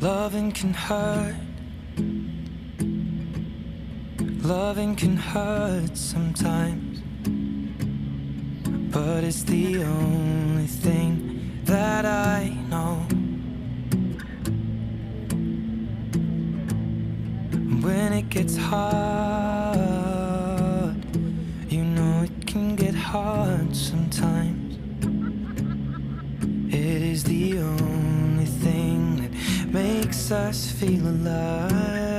Loving can hurt. Loving can hurt sometimes, but it's the only thing that I know. When it gets hard, you know it can get hard sometimes. It is the only thing that makes us feel alive.